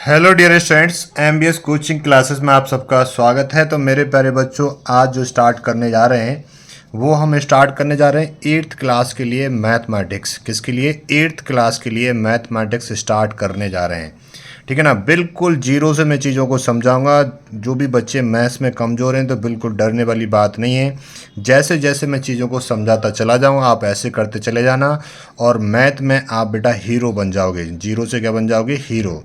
Hello dear students, MBS coaching classes में आप सबका स्वागत है। तो मेरे प्यारे बच्चों, आज जो स्टार्ट करने जा रहे हैं वो हम स्टार्ट करने जा रहे हैं 8th क्लास के लिए मैथमेटिक्स। किसके लिए? 8th क्लास के लिए मैथमेटिक्स स्टार्ट करने जा रहे हैं। ठीक है ना। बिल्कुल जीरो से मैं चीज़ों को समझाऊंगा। जो भी बच्चे मैथ्स में कमज़ोर हैं तो बिल्कुल डरने वाली बात नहीं है। जैसे जैसे मैं चीज़ों को समझाता चला जाऊँगा, आप ऐसे करते चले जाना और मैथ में आप बेटा हीरो बन जाओगे। जीरो से क्या बन जाओगे? हीरो।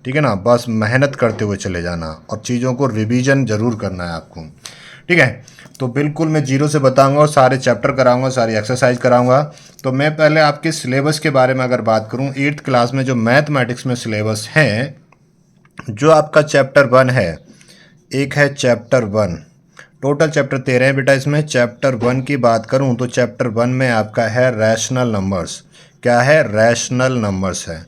ठीक है ना। बस मेहनत करते हुए चले जाना और चीज़ों को रिवीजन ज़रूर करना है आपको। ठीक है। तो बिल्कुल मैं जीरो से बताऊंगा और सारे चैप्टर कराऊंगा, सारी एक्सरसाइज कराऊंगा। तो मैं पहले आपके सिलेबस के बारे में अगर बात करूं, 8th क्लास में जो मैथमेटिक्स में सिलेबस है, जो आपका चैप्टर 1 है, एक है चैप्टर 1। टोटल चैप्टर 13 है बेटा। इसमें चैप्टर 1 की बात करूं तो चैप्टर 1 में आपका है रैशनल नंबर्स। क्या है? रैशनल नंबर्स है।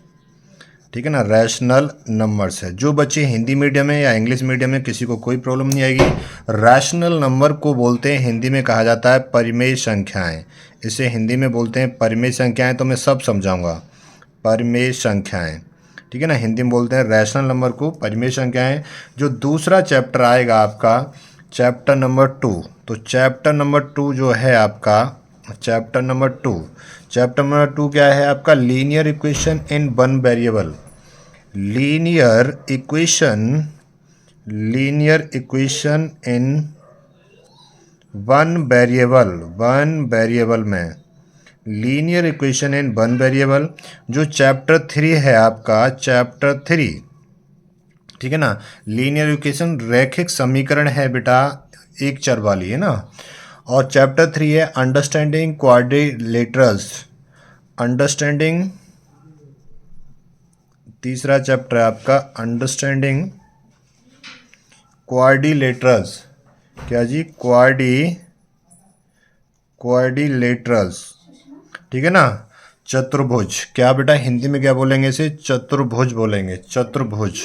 ठीक है ना। रैशनल नंबर्स है। जो बच्चे हिंदी मीडियम में या इंग्लिश मीडियम में, किसी को कोई प्रॉब्लम नहीं आएगी। रैशनल नंबर को बोलते हैं, हिंदी में कहा जाता है परिमेय संख्याएं। इसे हिंदी में बोलते हैं परिमेय संख्याएं। तो मैं सब समझाऊंगा। परिमेय संख्याएं, ठीक है ना। हिंदी में बोलते हैं रैशनल नंबर को परिमेय संख्याएं। जो दूसरा चैप्टर आएगा आपका, चैप्टर नंबर 2। तो चैप्टर नंबर 2 जो है आपका, चैप्टर नंबर 2, चैप्टर नंबर 2 क्या है आपका? Linear equation in one variable. Linear equation, linear equation in one variable. One variable में linear equation in one variable. जो चैप्टर 3 है आपका, चैप्टर 3, ठीक है ना। लीनियर इक्वेशन रैखिक समीकरण है बेटा, एक चर वाली है ना। और चैप्टर 3 है अंडरस्टैंडिंग क्वाड्रिलेटरल्स। अंडरस्टैंडिंग, तीसरा चैप्टर है आपका अंडरस्टैंडिंग क्वाड्रिलेटरल्स। क्या जी? क्वाड्रिलेटरल्स। ठीक है ना। चतुर्भुज। क्या बेटा? हिंदी में क्या बोलेंगे इसे? चतुर्भुज बोलेंगे। चतुर्भुज,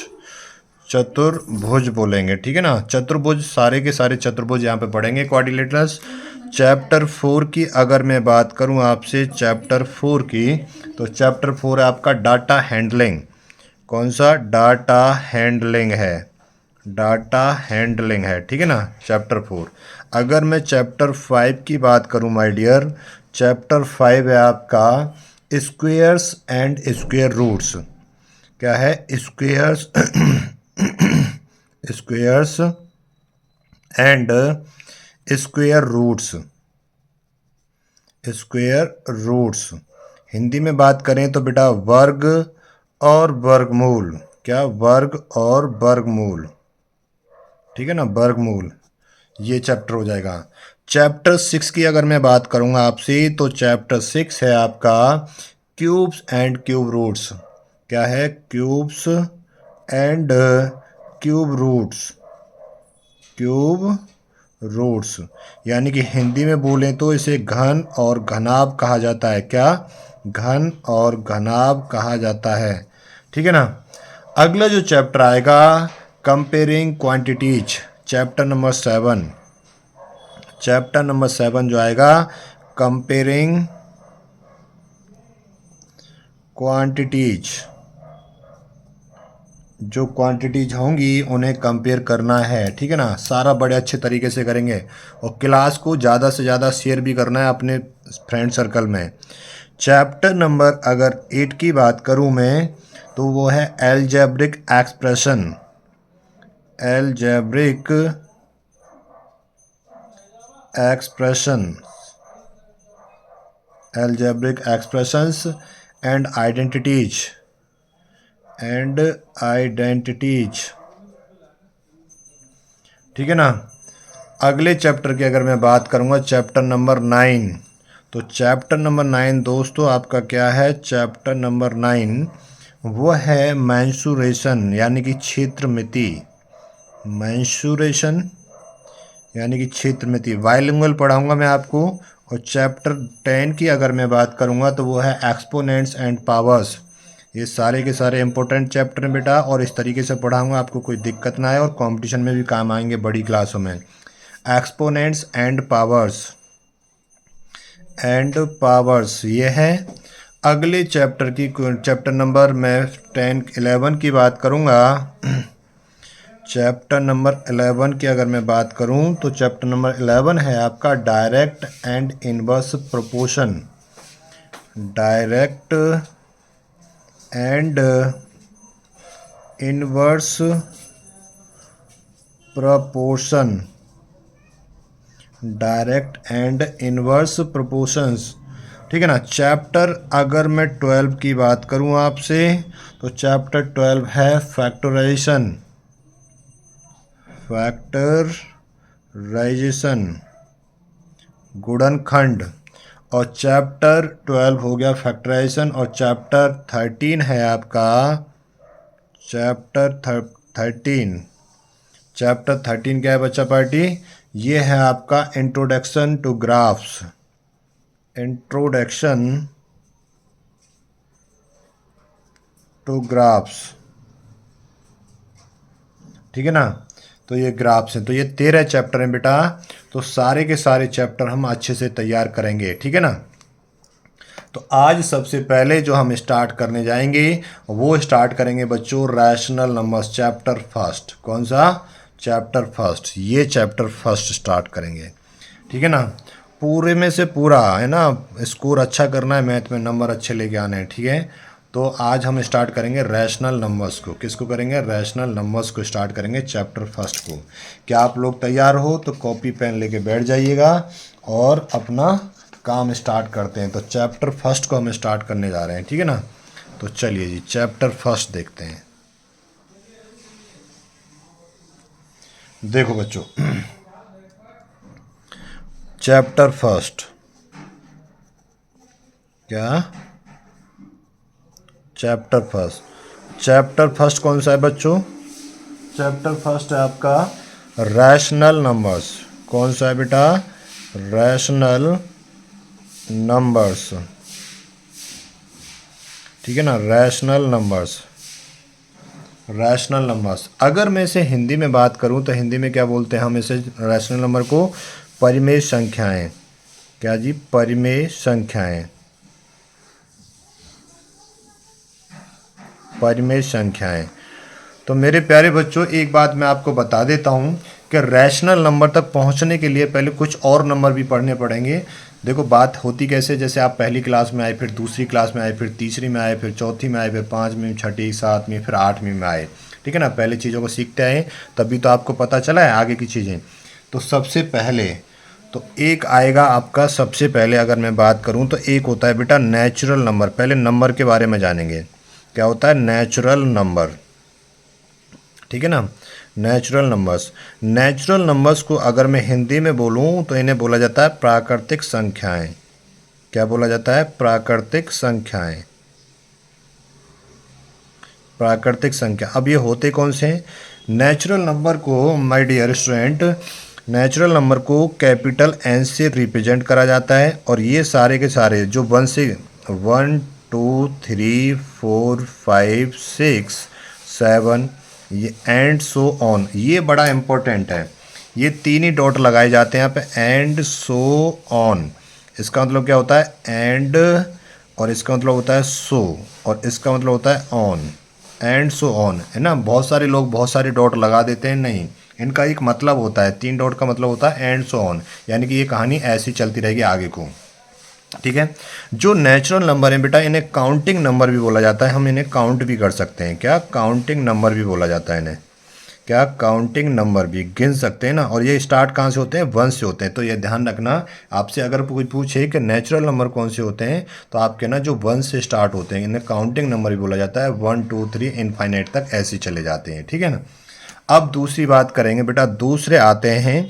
चतुर्भुज बोलेंगे। ठीक है ना। चतुर्भुज, सारे के सारे चतुर्भुज यहाँ पे पढ़ेंगे, क्वाड्रिलेटरल्स। चैप्टर 4 की अगर मैं बात करूँ आपसे, चैप्टर 4 की, तो चैप्टर 4 है आपका डाटा हैंडलिंग। कौन सा? डाटा हैंडलिंग है। डाटा हैंडलिंग है। ठीक है ना। चैप्टर 4। अगर मैं चैप्टर 5 की बात करूं माय डियर, चैप्टर 5 है आपका स्क्वेयर्स एंड स्क्वेयर रूट्स। क्या है? Squares squares and square roots. Square roots Hindi में बात करें तो बेटा वर्ग और वर्गमूल। क्या? वर्ग और वर्गमूल। ठीक है ना। वर्गमूल, ये चैप्टर हो जाएगा। चैप्टर 6 की अगर मैं बात करूंगा आपसे, तो चैप्टर 6 है आपका क्यूब्स एंड क्यूब रूट्स। क्या है? Cubes and cube roots. Cube roots, यानी कि हिंदी में बोलें तो इसे घन और घनाभ कहा जाता है। क्या? घन और घनाभ कहा जाता है। ठीक है ना। अगला जो चैप्टर आएगा, comparing quantities. Chapter number 7। Chapter number 7 जो आएगा, कंपेयरिंग क्वांटिटीज। जो क्वांटिटीज होंगी उन्हें कंपेयर करना है। ठीक है ना। सारा बड़े अच्छे तरीके से करेंगे और क्लास को ज़्यादा से ज़्यादा शेयर भी करना है अपने फ्रेंड सर्कल में। चैप्टर नंबर अगर 8 की बात करूं मैं, तो वो है algebraic expression. Algebraic expression, algebraic expressions and identities, and identities. ठीक है ना। अगले चैप्टर की अगर मैं बात करूंगा, चैप्टर नंबर 9। तो चैप्टर नंबर 9 दोस्तों आपका क्या है? चैप्टर नंबर 9 वो है मेंसुरेशन, यानी कि क्षेत्र मिति। मेंसुरेशन यानी कि क्षेत्र मिति। बाइलिंगुअल पढ़ाऊंगा मैं आपको। और चैप्टर 10 की अगर मैं बात करूंगा तो वो है एक्सपोनेंट्स एंड पावर्स। ये सारे के सारे इंपॉर्टेंट चैप्टर हैं बेटा, और इस तरीके से पढ़ाऊंगा आपको कोई दिक्कत ना आए और कंपटीशन में भी काम आएंगे बड़ी क्लासों में। Exponents and powers, and powers ये है। अगले चैप्टर नंबर मैं 11 की बात करूँगा। चैप्टर नंबर 11 की अगर मैं बात करूं तो चैप्टर नंबर 11 है आपका direct and inverse proportion. Direct and inverse proportion. Direct and inverse proportions, ठीक है ना। चैप्टर अगर मैं 12 की बात करूं आपसे तो चैप्टर 12 है फैक्टराइजेशन। फैक्टराइजेशन, गुणनखंड। और चैप्टर 12 हो गया फैक्टराइजेशन। और चैप्टर 13 है आपका चैप्टर 13। चैप्टर 13 क्या है बच्चा पार्टी? ये है आपका introduction to graphs. Introduction to graphs, ठीक है ना। तो ये ग्राफ्स हैं। तो ये 13 चैप्टर हैं बेटा। तो सारे के सारे चैप्टर हम अच्छे से तैयार करेंगे, ठीक है ना। तो आज सबसे पहले जो हम स्टार्ट करने जाएंगे वो स्टार्ट करेंगे बच्चों रैशनल नंबर्स, चैप्टर फर्स्ट। कौन सा? Chapter first. ये चैप्टर फर्स्ट स्टार्ट करेंगे, ठीक है ना। पूरे में से पूरा है ना, स्कोर अच्छा करना है, मैथ में नंबर अच्छे लेके आने हैं, ठीक है। तो आज हम स्टार्ट करेंगे रैशनल नंबर्स को। किसको करेंगे? रैशनल नंबर्स को स्टार्ट करेंगे चैप्टर फर्स्ट को। क्या आप लोग तैयार हो? तो कॉपी पेन लेके बैठ जाइएगा और अपना काम स्टार्ट करते हैं। तो चैप्टर फर्स्ट को हम स्टार्ट करने जा रहे हैं, ठीक है ना। तो चलिए जी चैप्टर फर्स्ट देखते हैं। देखो बच्चों चैप्टर फर्स्ट क्या? चैप्टर फर्स्ट कौन सा है बच्चों? चैप्टर फर्स्ट है आपका रैशनल नंबर्स। कौन सा है बेटा? रैशनल नंबर्स, ठीक है ना। Rational numbers. रैशनल नंबर्स अगर मैं इसे हिंदी में बात करूं तो हिंदी में क्या बोलते हैं हम इसे? रैशनल नंबर को परिमेय संख्याएं। क्या जी? परिमेय संख्याएं। परिमेय संख्याएं। तो मेरे प्यारे बच्चों एक बात मैं आपको बता देता हूं कि रैशनल नंबर तक पहुंचने के लिए पहले कुछ और नंबर भी पढ़ने पड़ेंगे। देखो बात होती कैसे, जैसे आप पहली क्लास में आए, फिर दूसरी क्लास में आए, फिर तीसरी में आए, फिर चौथी में आए, फिर पाँचवीं, छठी, सातवीं, फिर आठवीं में आए, ठीक है ना। पहले चीज़ों को सीखते आए तभी तो आपको पता चला है आगे की चीज़ें। तो सबसे पहले तो एक आएगा आपका, सबसे पहले अगर मैं बात करूं तो एक होता है बेटा नेचुरल नंबर। पहले नंबर के बारे में जानेंगे। क्या होता है? नेचुरल नंबर, ठीक है ना। Natural numbers. नेचुरल नंबर्स को अगर मैं हिंदी में बोलूं तो इन्हें बोला जाता है प्राकृतिक संख्याएं। क्या बोला जाता है? प्राकृतिक संख्याएं। प्राकृतिक संख्या। अब ये होते कौन से हैं? नेचुरल नंबर को my dear student, natural number को कैपिटल एन से रिप्रेजेंट करा जाता है। और ये सारे के सारे जो 1 2 3 4 5 6 7 ये एंड सो ऑन, ये बड़ा इम्पोर्टेंट है। ये तीन ही डॉट लगाए जाते हैं यहाँ पे, एंड सो ऑन। इसका मतलब क्या होता है? एंड, और इसका मतलब होता है सो, और इसका मतलब होता है ऑन। एंड सो ऑन है ना। बहुत सारे लोग बहुत सारे डॉट लगा देते हैं, नहीं, इनका एक मतलब होता है। 3 डॉट का मतलब होता है एंड सो ऑन, यानी कि ये कहानी ऐसी चलती रहेगी आगे को, ठीक है। जो नेचुरल नंबर है बेटा इन्हें काउंटिंग नंबर भी बोला जाता है। हम इन्हें काउंट भी कर सकते हैं। क्या? काउंटिंग नंबर भी बोला जाता है इन्हें। क्या? काउंटिंग नंबर भी गिन सकते हैं ना। और ये स्टार्ट कहाँ से होते हैं? 1 से होते हैं। तो ये ध्यान रखना, आपसे अगर कोई पूछे कि नेचुरल नंबर कौन से होते हैं तो आप कहना जो 1 से स्टार्ट होते हैं, इन्हें काउंटिंग नंबर भी बोला जाता है। 1 2 3 इनफाइनाइट तक ऐसे चले जाते हैं, ठीक है ना। अब दूसरी बात करेंगे बेटा, दूसरे आते हैं।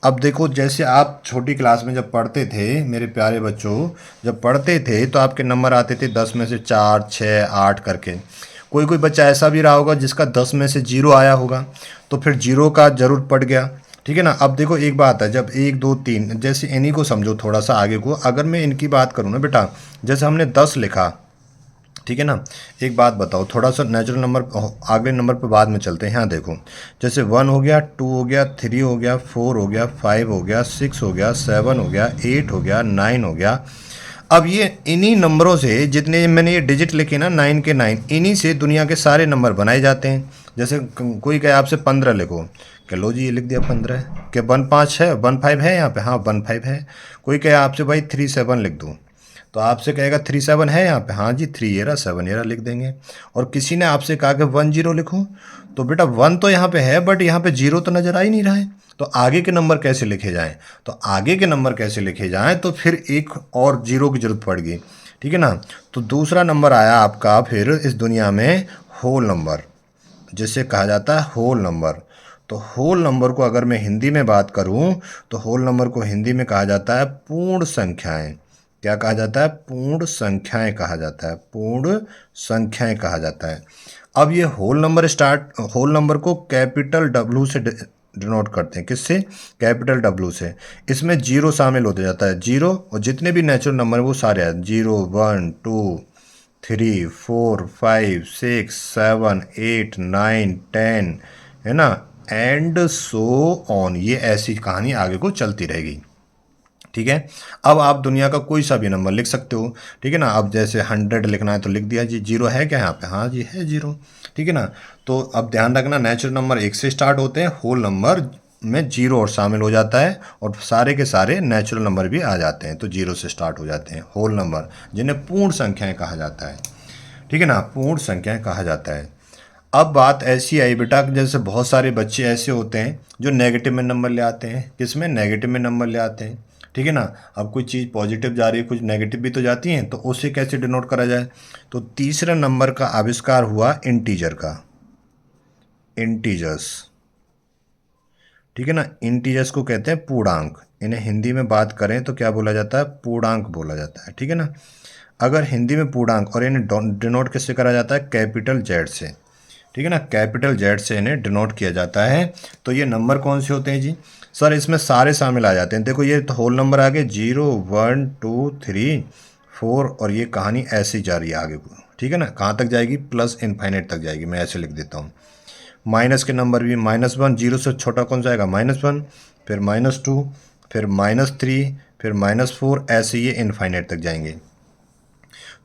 अब देखो जैसे आप छोटी क्लास में जब पढ़ते थे मेरे प्यारे बच्चों, जब पढ़ते थे तो आपके नंबर आते थे 10 में से 4 6 8 करके। कोई कोई बच्चा ऐसा भी रहा होगा जिसका 10 में से 0 आया होगा, तो फिर 0 का ज़रूर पड़ गया, ठीक है ना। अब देखो एक बात है, जब 1 2 3 जैसे इन्हीं को समझो थोड़ा सा आगे को। अगर मैं इनकी बात करूँ ना बेटा, जैसे हमने 10 लिखा, ठीक है ना। एक बात बताओ, थोड़ा सा नेचुरल नंबर अगले नंबर पर बाद में चलते हैं। यहाँ देखो जैसे 1 हो गया, 2 हो गया, 3 हो गया, 4 हो गया, 5 हो गया, 6 हो गया, 7 हो गया, 8 हो गया, 9 हो गया। अब ये इन्हीं नंबरों से, जितने मैंने ये डिजिट लिखे ना 9 के 9, इन्हीं से दुनिया के सारे नंबर बनाए जाते हैं। जैसे कोई कहे आपसे 15 लिखो, क्या लो जी ये लिख दिया 15। क्या 15 है, 15 है यहाँ पे, हाँ 15 है। कोई कहे आपसे भाई 37 लिख दो, तो आपसे कहेगा 37 है यहाँ पे, हाँ जी 3 ये रहा 7 ये रहा लिख देंगे। और किसी ने आपसे कहा कि 10 लिखो, तो बेटा 1 तो यहाँ पे है बट यहाँ पे 0 तो नज़र आ ही नहीं रहा है, तो आगे के नंबर कैसे लिखे जाएं। तो आगे के नंबर कैसे लिखे जाएं, तो फिर एक और 0 की जरूरत पड़ गई, ठीक है ना। तो दूसरा नंबर आया आपका फिर इस दुनिया में होल नंबर, जिसे कहा जाता है होल नंबर। तो होल नंबर को अगर मैं हिंदी में बात करूं, तो होल नंबर को हिंदी में कहा जाता है पूर्ण संख्याएं। क्या कहा जाता है? पूर्ण संख्याएं कहा जाता है, पूर्ण संख्याएं कहा जाता है। अब ये होल नंबर को कैपिटल डब्ल्यू से डिनोट करते हैं। किससे? कैपिटल डब्ल्यू से। इसमें 0 शामिल होते जाता है, 0, और जितने भी नेचुरल नंबर वो सारे हैं, 0 1 2 3 4 5 6 7 8 9 10, है ना, एंड सो ऑन। ये ऐसी कहानी आगे को चलती रहेगी, ठीक है। अब आप दुनिया का कोई सा भी नंबर लिख सकते हो, ठीक है ना। अब जैसे 100 लिखना है तो लिख दिया जी, 0 है क्या यहाँ पे, हाँ जी है 0, ठीक है ना। तो अब ध्यान रखना, नेचुरल नंबर 1 से स्टार्ट होते हैं, होल नंबर में 0 और शामिल हो जाता है, और सारे के सारे नेचुरल नंबर भी आ जाते हैं, तो 0 से स्टार्ट हो जाते हैं होल नंबर, जिन्हें पूर्ण संख्याएं कहा जाता है, ठीक है ना, पूर्ण संख्याएं कहा जाता है। अब बात ऐसी आई बेटा, जैसे बहुत सारे बच्चे ऐसे होते हैं जो नेगेटिव में नंबर ले आते हैं। किसमें? नेगेटिव में नंबर ले आते हैं, ठीक है ना। अब कोई चीज़ पॉजिटिव जा रही है, कुछ नेगेटिव भी तो जाती हैं, तो उसे कैसे डिनोट करा जाए? तो तीसरे नंबर का आविष्कार हुआ इंटीजर का, इंटीजर्स, ठीक है ना। इंटीजर्स को कहते हैं पूर्णांक। इन्हें हिंदी में बात करें तो क्या बोला जाता है? पूर्णांक बोला जाता है, ठीक है ना। अगर हिंदी में पूर्णांक, और इन्हें डिनोट किससे करा जाता है? कैपिटल जेड से, ठीक है ना, कैपिटल जेड से इन्हें डिनोट किया जाता है। तो ये नंबर कौन से होते हैं जी? सर इसमें सारे शामिल आ जाते हैं। देखो ये तो होल नंबर आ गए, 0 1 2 3 4, और ये कहानी ऐसी जा रही है आगे को, ठीक है ना। कहाँ तक जाएगी? प्लस इनफाइनाइट तक जाएगी। मैं ऐसे लिख देता हूँ। माइनस के नंबर भी, -1, 0 से छोटा कौन सा आएगा? -1, फिर -2, फिर -3, फिर -4, ऐसे ये इनफाइनाइट तक जाएंगे।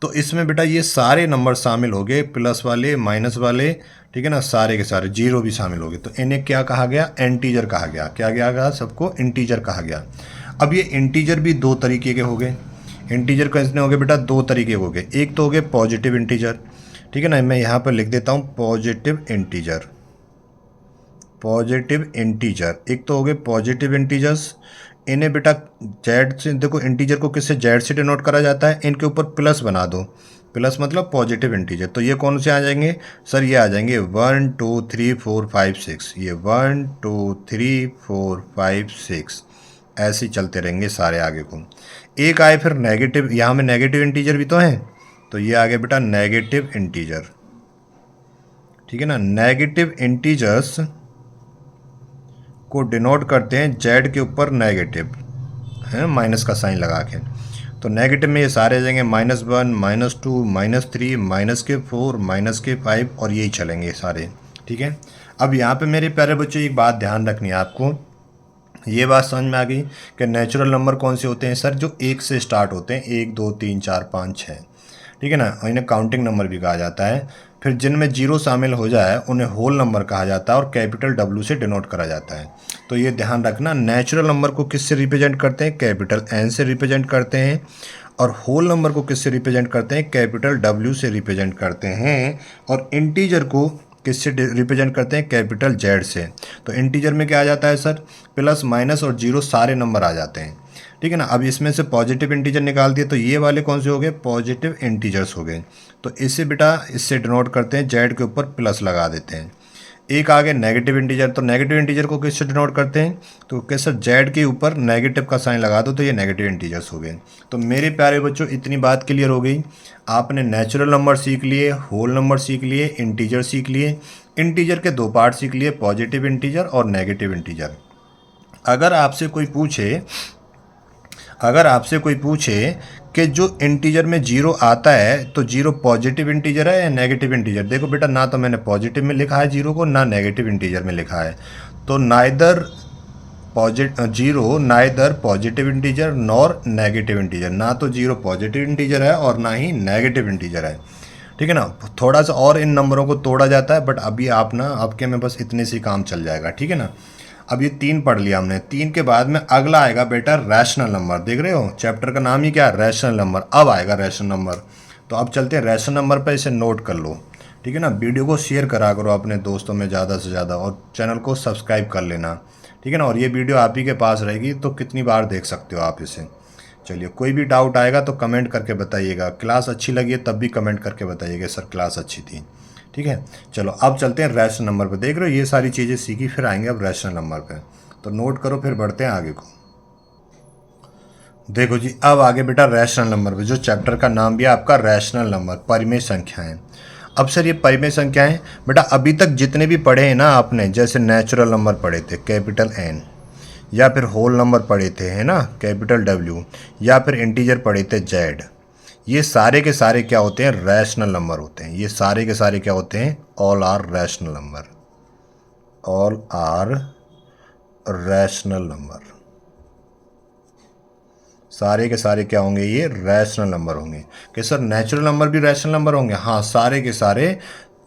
तो इसमें बेटा ये सारे नंबर शामिल हो गए, प्लस वाले, माइनस वाले, ठीक है ना, सारे के सारे, 0 भी शामिल हो गए। तो इन्हें क्या कहा गया? इंटीजर कहा गया। क्या गया? सबको इंटीजर कहा गया। अब ये इंटीजर भी 2 तरीके के हो गए। इंटीजर कितने हो गए बेटा? 2 तरीके हो गए। एक तो हो गए पॉजिटिव इंटीजर, ठीक है ना, मैं यहाँ पर लिख देता हूँ पॉजिटिव इंटीजर, पॉजिटिव इंटीजर। एक तो हो गए पॉजिटिव इंटीजर्स, इन्हें बेटा जेड से, देखो इंटीजर को किससे? जेड से डिनोट करा जाता है। इनके ऊपर प्लस बना दो, प्लस मतलब पॉजिटिव इंटीजर। तो ये कौन से आ जाएंगे सर? ये आ जाएंगे 1 2 3 4 5 6, ये 1 2 3 4 5 6, ऐसे ही चलते रहेंगे सारे आगे को। एक आए फिर नेगेटिव, यहाँ में नेगेटिव इंटीजर भी तो हैं, तो ये आ गया बेटा नेगेटिव इंटीजर, ठीक है ना। नेगेटिव इंटीजर्स को डिनोट करते हैं जेड के ऊपर नेगेटिव, है माइनस का साइन लगा के। तो नेगेटिव में ये सारे आ जाएंगे -1 -2 -3 -4 -5, और यही चलेंगे सारे, ठीक है। अब यहाँ पे मेरे प्यारे बच्चों एक बात ध्यान रखनी है आपको, ये बात समझ में आ गई कि नेचुरल नंबर कौन से होते हैं सर? जो 1 से स्टार्ट होते हैं, 1 2 3 4 5 6, ठीक है ना, और इन्हें काउंटिंग नंबर भी कहा जाता है। फिर जिनमें 0 शामिल हो जाए उन्हें होल नंबर कहा जाता है, और कैपिटल डब्ल्यू से डिनोट करा जाता है। तो ये ध्यान रखना, नेचुरल नंबर को किससे रिप्रेजेंट करते हैं? कैपिटल एन से रिप्रेजेंट करते हैं, और होल नंबर को किससे रिप्रेजेंट करते हैं? कैपिटल डब्ल्यू से रिप्रेजेंट करते हैं, और इंटीजर को किससे रिप्रेजेंट करते हैं? कैपिटल जेड से। तो इंटीजर में क्या आ जाता है सर? प्लस माइनस और 0 सारे नंबर आ जाते हैं, ठीक है ना। अब इसमें से पॉजिटिव इंटीजर निकाल दिए, तो ये वाले कौन से हो गए? पॉजिटिव इंटीजर्स हो गए। तो इससे बेटा इससे डिनोट करते हैं, जेड के ऊपर प्लस लगा देते हैं। एक आगे नेगेटिव इंटीजर, तो नेगेटिव इंटीजर को किससे डिनोट करते हैं? तो कैसे? जेड के ऊपर नेगेटिव का साइन लगा दो, तो ये नेगेटिव इंटीजर्स हो गए। तो मेरे प्यारे बच्चों इतनी बात क्लियर हो गई। आपने नेचुरल नंबर सीख लिए, होल नंबर सीख लिए, इंटीजर सीख लिए। इंटीजर के 2 पार्ट सीख लिए, पॉजिटिव इंटीजर और नेगेटिव इंटीजर। अगर आपसे कोई पूछे कि जो इंटीजर में 0 आता है, तो 0 पॉजिटिव इंटीजर है या नेगेटिव इंटीजर? देखो बेटा, ना तो मैंने पॉजिटिव में लिखा है 0 को, ना नेगेटिव इंटीजर में लिखा है। तो neither zero neither positive integer nor negative integer, ना तो जीरो पॉजिटिव इंटीजर है और ना ही नेगेटिव इंटीजर है। ठीक है ना, थोड़ा सा और इन नंबरों को तोड़ा जाता है, बट अभी आप ना आपके में बस इतने से काम चल जाएगा। ठीक है ना, अब ये 3 पढ़ लिया हमने। 3 के बाद में अगला आएगा बेटा रैशनल नंबर। देख रहे हो चैप्टर का नाम ही क्या है, रैशनल नंबर। अब आएगा रैशनल नंबर। तो अब चलते हैं रैशनल नंबर पर, इसे नोट कर लो। ठीक है ना, वीडियो को शेयर करा करो अपने दोस्तों में ज़्यादा से ज़्यादा, और चैनल को सब्सक्राइब कर लेना। ठीक है ना, और ये वीडियो आप ही के पास रहेगी तो कितनी बार देख सकते हो आप इसे। चलिए, कोई भी डाउट आएगा तो कमेंट करके बताइएगा। क्लास अच्छी लगी है तब भी कमेंट करके बताइएगा सर क्लास अच्छी थी। ठीक है, चलो अब चलते हैं रैशनल नंबर पे। देख रहे हो ये सारी चीज़ें सीखी, फिर आएंगे अब रैशनल नंबर पे। तो नोट करो, फिर बढ़ते हैं आगे को। देखो जी, अब आगे बेटा रैशनल नंबर पे, जो चैप्टर का नाम भी है आपका रैशनल नंबर, परिमेय संख्याएं। अब सर ये परिमेय संख्याएं बेटा अभी तक जितने भी पढ़े हैं ना आपने, जैसे नेचुरल नंबर पढ़े थे कैपिटल एन, या फिर होल नंबर पढ़े थे है ना कैपिटल डब्ल्यू, या फिर इंटीजर पढ़े थे जेड, ये सारे के सारे क्या होते हैं, रैशनल नंबर होते हैं। ये सारे के सारे क्या होते हैं, all are rational number. All are rational number, सारे के सारे क्या होंगे, ये रैशनल नंबर होंगे। कि सर नेचुरल नंबर भी रैशनल नंबर होंगे, हाँ सारे के सारे।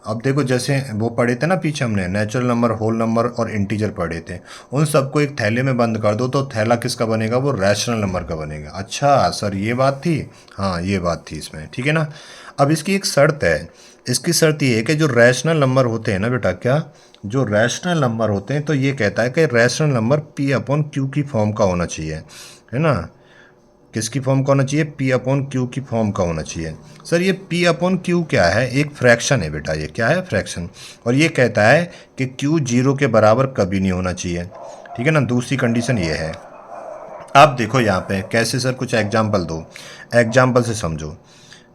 अब देखो जैसे वो पढ़े थे ना पीछे हमने, नेचुरल नंबर, होल नंबर और इंटीजर पढ़े थे, उन सबको एक थैले में बंद कर दो तो थैला किसका बनेगा, वो रैशनल नंबर का बनेगा। अच्छा सर ये बात थी, हाँ ये बात थी इसमें। ठीक है ना, अब इसकी एक शर्त है। इसकी शर्त ये है कि जो रैशनल नंबर होते हैं ना बेटा, क्या जो रैशनल नंबर होते हैं, तो ये कहता है कि rational number P upon Q की फॉर्म का होना चाहिए, है ना। किसकी फॉर्म का होना चाहिए, पी अपॉन क्यू की फॉर्म का होना चाहिए। सर ये पी अपॉन क्यू क्या है, एक फ्रैक्शन है बेटा, ये क्या है, फ्रैक्शन। और ये कहता है कि क्यू 0 के बराबर कभी नहीं होना चाहिए। ठीक है ना, दूसरी कंडीशन ये है। अब देखो यहाँ पे कैसे सर, कुछ एग्जाम्पल दो, एग्जाम्पल से समझो।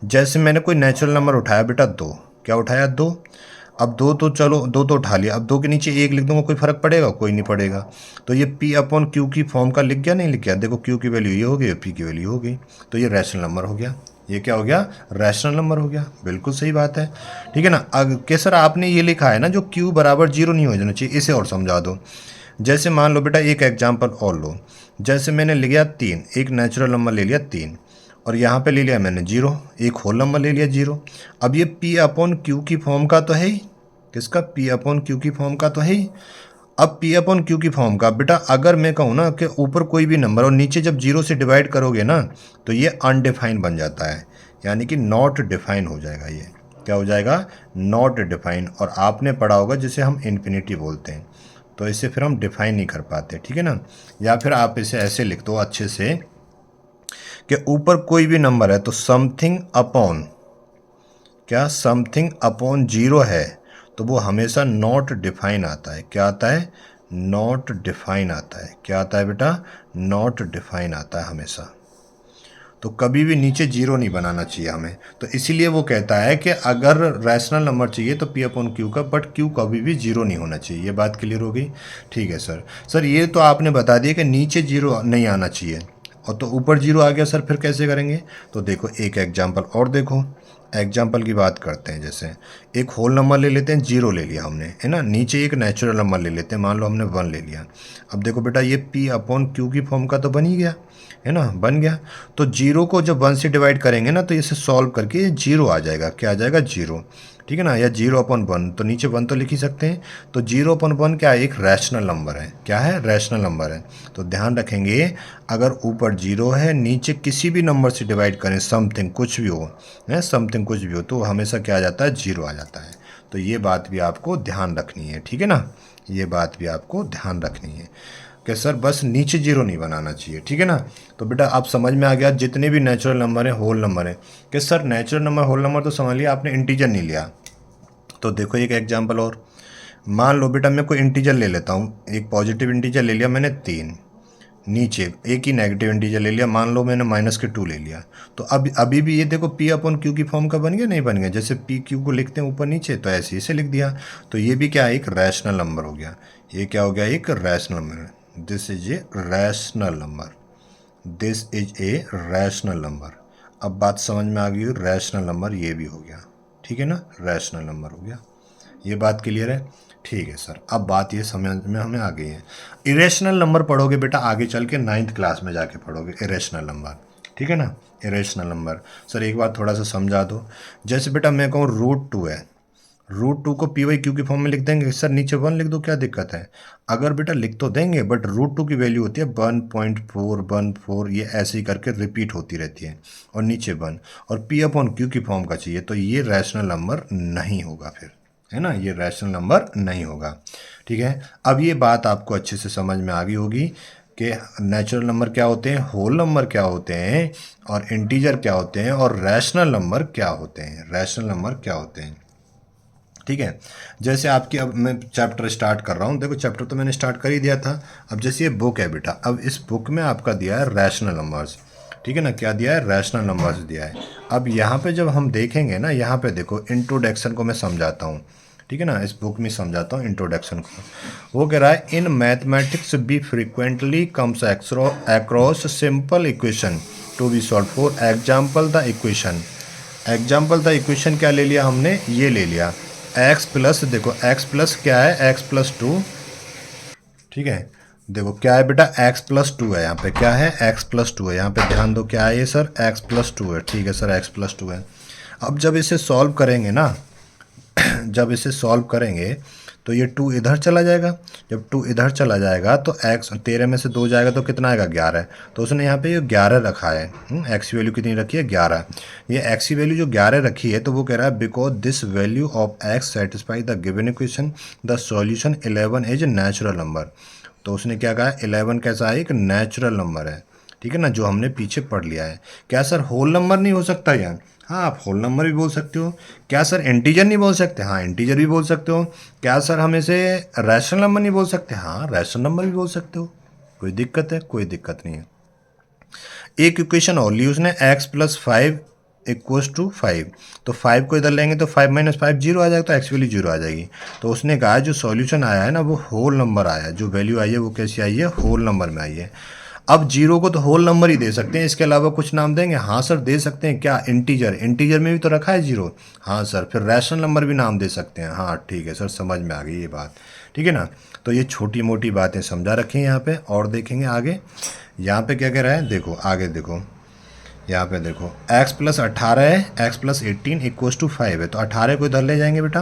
जैसे मैंने कोई नेचुरल नंबर उठाया बेटा 2, क्या उठाया 2। अब 2 तो चलो 2 तो उठा लिया, अब 2 के नीचे 1 लिख दूंगा, कोई फर्क पड़ेगा, कोई नहीं पड़ेगा। तो ये पी अपॉन क्यू की फॉर्म का लिख गया, नहीं लिख गया। देखो क्यू की वैल्यू ये हो गई, पी की वैल्यू हो गई, तो ये रैशनल नंबर हो गया। ये क्या हो गया, रैशनल नंबर हो गया। बिल्कुल सही बात है। ठीक है ना, अगर सर आपने ये लिखा है ना जो क्यू बराबर 0 नहीं हो जाना चाहिए, इसे और समझा दो। जैसे मान लो बेटा एक एग्जाम्पल और लो, जैसे मैंने लिया 3, एक नेचुरल नंबर ले लिया 3, और यहाँ पे ले लिया मैंने 0, एक होल नंबर ले लिया 0। अब ये पी अपॉन क्यू की फॉर्म का तो है ही, किसका, पी अपॉन क्यू की फॉर्म का तो है ही। अब पी अपॉन क्यू की फॉर्म का बेटा अगर मैं कहूँ ना कि ऊपर कोई भी नंबर और नीचे जब 0 से डिवाइड करोगे ना, तो ये अनडिफाइन बन जाता है, यानी कि नॉट डिफाइन हो जाएगा। ये क्या हो जाएगा, नॉट डिफाइन। और आपने पढ़ा होगा जिसे हम इन्फिनिटी बोलते हैं, तो इसे फिर हम डिफाइन नहीं कर पाते। ठीक है ना, या फिर आप इसे ऐसे लिख दो अच्छे से कि ऊपर कोई भी नंबर है तो समथिंग अपॉन, क्या समथिंग अपॉन 0 है तो वो हमेशा नॉट डिफाइन आता है। क्या आता है, नॉट डिफाइन आता है। क्या आता है बेटा, नॉट डिफाइन आता है हमेशा। तो कभी भी नीचे 0 नहीं बनाना चाहिए हमें। तो इसीलिए वो कहता है कि अगर रैशनल नंबर चाहिए तो पी अपॉन क्यू का, बट क्यू कभी भी 0 नहीं होना चाहिए। ये बात क्लियर हो गई। ठीक है सर। सर ये तो आपने बता दिया कि नीचे 0 नहीं आना चाहिए, और तो ऊपर 0 आ गया सर, फिर कैसे करेंगे। तो देखो एक एग्जाम्पल और देखो, एग्जाम्पल की बात करते हैं। जैसे एक होल नंबर ले लेते हैं, 0 ले लिया हमने, है ना। नीचे एक नेचुरल नंबर ले लेते हैं, मान लो हमने 1 ले लिया। अब देखो बेटा ये पी अपॉन क्यू की फॉर्म का तो बन ही गया, है ना, बन गया। तो 0 को जब 1 से डिवाइड करेंगे ना, तो इसे सॉल्व करके 0 आ जाएगा। क्या आ जाएगा, 0। ठीक है ना, या 0 अपॉन 1, तो नीचे 1 तो लिख ही सकते हैं। तो 0 अपॉन 1 क्या है, एक रैशनल नंबर है। क्या है, रैशनल नंबर है। तो ध्यान रखेंगे, अगर ऊपर 0 है, नीचे किसी भी नंबर से डिवाइड करें, समथिंग कुछ भी हो, है समथिंग कुछ भी हो, तो हमेशा क्या आ जाता है, 0 आ जाता है। तो ये बात भी आपको ध्यान रखनी है। ठीक है ना, ये बात भी आपको ध्यान रखनी है कि सर बस नीचे 0 नहीं बनाना चाहिए। ठीक है ना। तो बेटा आप समझ में आ गया, जितने भी नेचुरल नंबर हैं, होल नंबर हैं, कि sir natural number whole number तो समझ लिया आपने, इंटीजर नहीं लिया। तो देखो एक एग्जांपल और, मान लो बेटा मैं कोई इंटीजर ले लेता हूँ, एक पॉजिटिव इंटीजर ले लिया मैंने 3, नीचे एक ही नेगेटिव इंटीजर ले लिया, मान लो मैंने -2 ले लिया। तो अब अभी भी ये देखो पी अपॉन क्यू की फॉर्म का बन गया, नहीं बन गया। जैसे पी क्यू को लिखते हैं ऊपर नीचे, तो ऐसे ही से लिख दिया। तो ये भी क्या, एक रैशनल नंबर हो गया। ये क्या हो गया, एक rational number. This is a rational number, this is a rational number. अब बात समझ में आ गई, रैशनल नंबर ये भी हो गया। ठीक है ना, रैशनल नंबर हो गया। ये बात क्लियर है। ठीक है सर, अब बात ये समझ में हमें आ गई है। इरेशनल नंबर पढ़ोगे बेटा आगे चल के 9th क्लास में जाके पढ़ोगे इरेशनल नंबर, ठीक है ना। इरेशनल नंबर सर एक बार थोड़ा सा समझा दो। जैसे बेटा मैं कहूँ √2 है, √2 को p/q की फॉर्म में लिख देंगे सर, नीचे 1 लिख दो, क्या दिक्कत है। अगर बेटा लिख तो देंगे बट √2 की वैल्यू होती है 1.414, ये ऐसे ही करके रिपीट होती रहती है, और नीचे 1, और p/q की फॉर्म का चाहिए, तो ये रैशनल नंबर नहीं होगा फिर, है ना, ये रैशनल नंबर नहीं होगा। ठीक है, अब ये बात आपको अच्छे से समझ में आ गई होगी कि नेचुरल नंबर क्या होते हैं, होल नंबर क्या होते हैं, और इंटीजर क्या होते हैं, और रैशनल नंबर क्या होते हैं, रैशनल नंबर क्या होते हैं। ठीक है, जैसे आपकी अब मैं चैप्टर स्टार्ट कर रहा हूँ, देखो चैप्टर तो मैंने स्टार्ट कर ही दिया था। अब जैसे ये बुक है बेटा, अब इस बुक में आपका दिया है रैशनल नंबर्स, ठीक है ना, क्या दिया है, रैशनल नंबर्स दिया है। अब यहाँ पे जब हम देखेंगे ना, यहाँ पे देखो इंट्रोडक्शन को मैं समझाता हूँ, ठीक है ना, इस बुक में समझाता हूँ इंट्रोडक्शन को। वो कह रहा है in mathematics be frequently comes across simple equation to be solve for example the equation. Example the equation क्या ले लिया हमने, ये ले लिया x प्लस, देखो x प्लस क्या है, x+2, ठीक है, देखो क्या है बेटा, x+2 है, यहाँ पे क्या है, x+2 है, यहाँ पे ध्यान दो क्या है ये सर, x+2 है, ठीक है सर, x+2 है। अब जब इसे सॉल्व करेंगे ना जब इसे सॉल्व करेंगे तो ये 2 इधर चला जाएगा, जब 2 इधर चला जाएगा तो x 13 में से 2 जाएगा तो कितना आएगा, 11। तो उसने यहाँ पे ये 11 रखा है, x की वैल्यू कितनी रखी है, 11। ये x की वैल्यू जो 11 रखी है, तो वो कह रहा है because this value of x satisfy the given equation the solution 11 is natural number. तो उसने क्या कहा, 11 कैसा है, एक नेचुरल नंबर है, ठीक है ना, जो हमने पीछे पढ़ लिया है। क्या सर होल नंबर नहीं हो सकता यार, हाँ आप होल नंबर भी बोल सकते हो। क्या सर इंटीजर नहीं बोल सकते, हाँ इंटीजर भी बोल सकते हो। क्या सर हम इसे रैशनल नंबर नहीं बोल सकते, हाँ रैशनल नंबर भी बोल सकते हो। कोई दिक्कत है, कोई दिक्कत नहीं है। एक इक्वेशन और ली उसने, x+5 = 5, तो 5 को इधर लेंगे तो 5 - 5 0 आ जाएगा, तो x वैल्यू 0 आ जाएगी। तो उसने कहा जो सॉल्यूशन आया है ना वो होल नंबर आया है, जो वैल्यू आई है वो कैसी आई है, होल नंबर में आई है। अब 0 को तो होल नंबर ही दे सकते हैं, इसके अलावा कुछ नाम देंगे, हाँ सर दे सकते हैं। क्या इंटीजर, इंटीजर में भी तो रखा है 0, हाँ सर, फिर रैशनल नंबर भी नाम दे सकते हैं, हाँ ठीक है सर, समझ में आ गई ये बात, ठीक है ना। तो ये छोटी मोटी बातें समझा रखी हैं यहाँ पे, और देखेंगे आगे यहाँ पे क्या कह रहा है, देखो आगे देखो, यहाँ पे देखो x+18 है, x+18 = 5 है, तो 18 को इधर ले जाएंगे बेटा,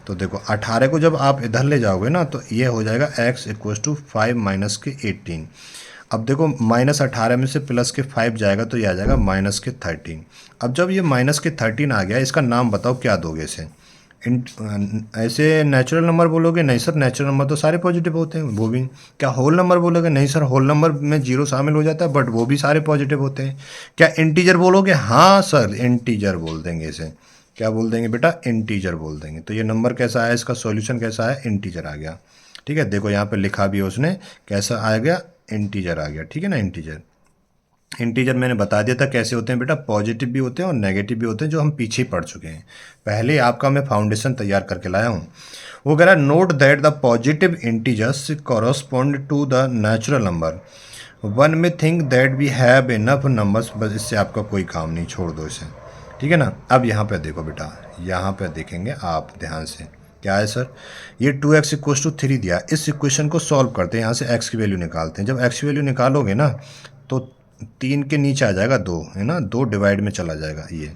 तो देखो 18 को जब आप इधर ले जाओगे ना तो ये हो जाएगा x = 5 - 18। अब देखो -18 में से +5 जाएगा तो ये आ जाएगा -13। अब जब ये -13 आ गया, इसका नाम बताओ क्या दोगे इसे, ऐसे नेचुरल नंबर बोलोगे, नहीं सर नेचुरल नंबर तो सारे पॉजिटिव होते हैं, वो भी। क्या होल नंबर बोलोगे, नहीं सर होल नंबर में 0 शामिल हो जाता है बट वो भी सारे पॉजिटिव होते हैं। क्या इंटीजर बोलोगे, हाँ सर इंटीजर बोल देंगे इसे, क्या बोल देंगे बेटा, इंटीजर बोल देंगे। तो ये नंबर कैसा आया, इसका सॉल्यूशन कैसा है, इंटीजर आ गया, ठीक है। देखो यहाँ पे लिखा भी है उसने, कैसा आ गया, इंटीजर आ गया, ठीक है ना। इंटीजर, इंटीजर मैंने बता दिया था कैसे होते हैं बेटा, पॉजिटिव भी होते हैं और नेगेटिव भी होते हैं, जो हम पीछे पढ़ चुके हैं पहले, आपका मैं फाउंडेशन तैयार करके लाया हूँ। वो कह रहा है note that the positive integers correspond to the natural number, one में think that we have enough numbers, बस इससे आपका कोई काम नहीं, छोड़ दो इसे, ठीक है ना। अब यहाँ पे देखो बेटा, यहाँ पे देखेंगे आप ध्यान से, क्या है सर, ये 2x = 3 दिया, इस इक्वेशन को सॉल्व करते हैं, यहाँ से x की वैल्यू निकालते हैं। जब x की वैल्यू निकालोगे ना तो 3 के नीचे आ जाएगा 2, है ना, 2 डिवाइड में चला जाएगा ये।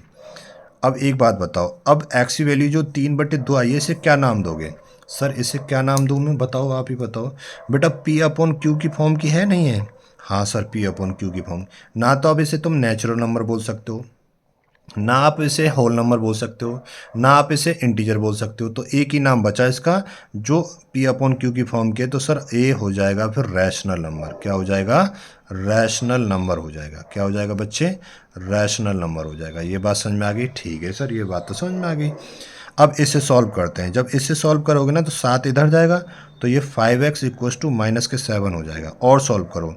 अब एक बात बताओ, अब x की वैल्यू जो 3/2 आई है, इसे क्या नाम दोगे सर, इसे क्या नाम दूँ मैं, बताओ आप ही बताओ बेटा। p/q की फॉर्म की है, नहीं है, हाँ सर p/q की फॉर्म। ना तो अब इसे तुम नेचुरल नंबर बोल सकते हो, ना आप इसे होल नंबर बोल सकते हो, ना आप इसे इंटीजर बोल सकते हो, तो एक ही नाम बचा इसका जो p/q की फॉर्म के, तो सर ए हो जाएगा फिर रैशनल नंबर। क्या हो जाएगा, रैशनल नंबर हो जाएगा। क्या हो जाएगा बच्चे, रैशनल नंबर हो जाएगा। ये बात समझ में आ गई, ठीक है सर, ये बात तो समझ में आ गई। अब इसे सॉल्व करते हैं, जब इसे सॉल्व करोगे ना तो 7 इधर जाएगा, तो ये 5x = -7 हो जाएगा। और सॉल्व करो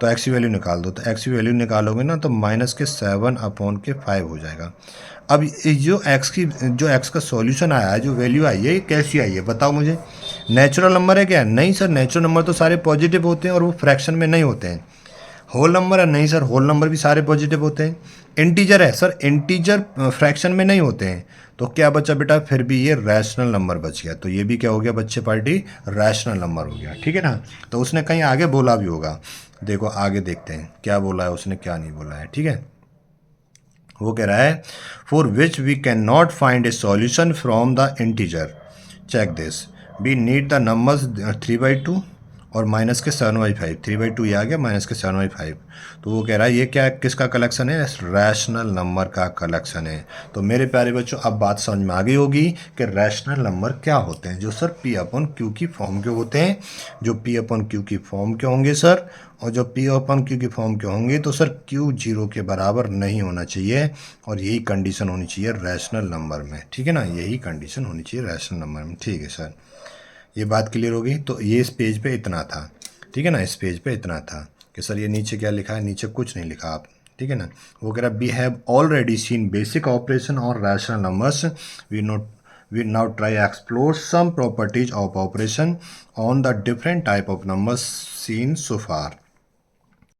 तो x की वैल्यू निकाल दो, तो x की वैल्यू निकालोगे ना तो -7/5 हो जाएगा। अब ये जो x का सॉल्यूशन आया है, जो वैल्यू आई है, ये कैसी आई है बताओ मुझे, नेचुरल नंबर है क्या, नहीं सर नेचुरल नंबर तो सारे पॉजिटिव होते हैं और वो फ्रैक्शन में नहीं होते हैं। होल नंबर है, नहीं सर होल नंबर भी सारे पॉजिटिव होते हैं। इंटीजर है सर, इंटीजर फ्रैक्शन में नहीं होते हैं। तो क्या बचा बेटा, फिर भी ये रैशनल नंबर बच गया। तो ये भी क्या हो गया बच्चे पार्टी, रैशनल नंबर हो गया, ठीक है ना। तो उसने कहीं आगे बोला भी होगा, देखो आगे देखते हैं क्या बोला है उसने, क्या नहीं बोला है, ठीक है। वो कह रहा है for which we can not find a solution from the integer, check this, we need the numbers 3/2 और माइनस के 7/5, 3/2 ये आ गया, माइनस के 7/5। तो वो कह रहा है ये क्या किसका कलेक्शन है, रैशनल नंबर का कलेक्शन है। तो मेरे प्यारे बच्चों अब बात समझ में आ गई होगी कि रैशनल नंबर क्या होते हैं, जो सर पी अपॉन क्यू की फॉर्म के होते हैं। जो पी अपॉन क्यू की फॉर्म के होंगे सर, और जो पी अपॉन क्यू की फॉर्म के होंगे तो सर क्यू 0 के बराबर नहीं होना चाहिए, और यही कंडीशन होनी चाहिए रैशनल नंबर में, ठीक है ना, यही कंडीशन होनी चाहिए रैशनल नंबर में, ठीक है सर। ये बात क्लियर होगी। तो ये इस पेज पे इतना था, ठीक है ना, इस पेज पे इतना था कि सर ये नीचे क्या लिखा है, नीचे कुछ नहीं लिखा आप, ठीक है ना। वो कह रहा we have already seen basic operation और rational numbers, we now try explore some properties of operation on the different type of numbers seen so far।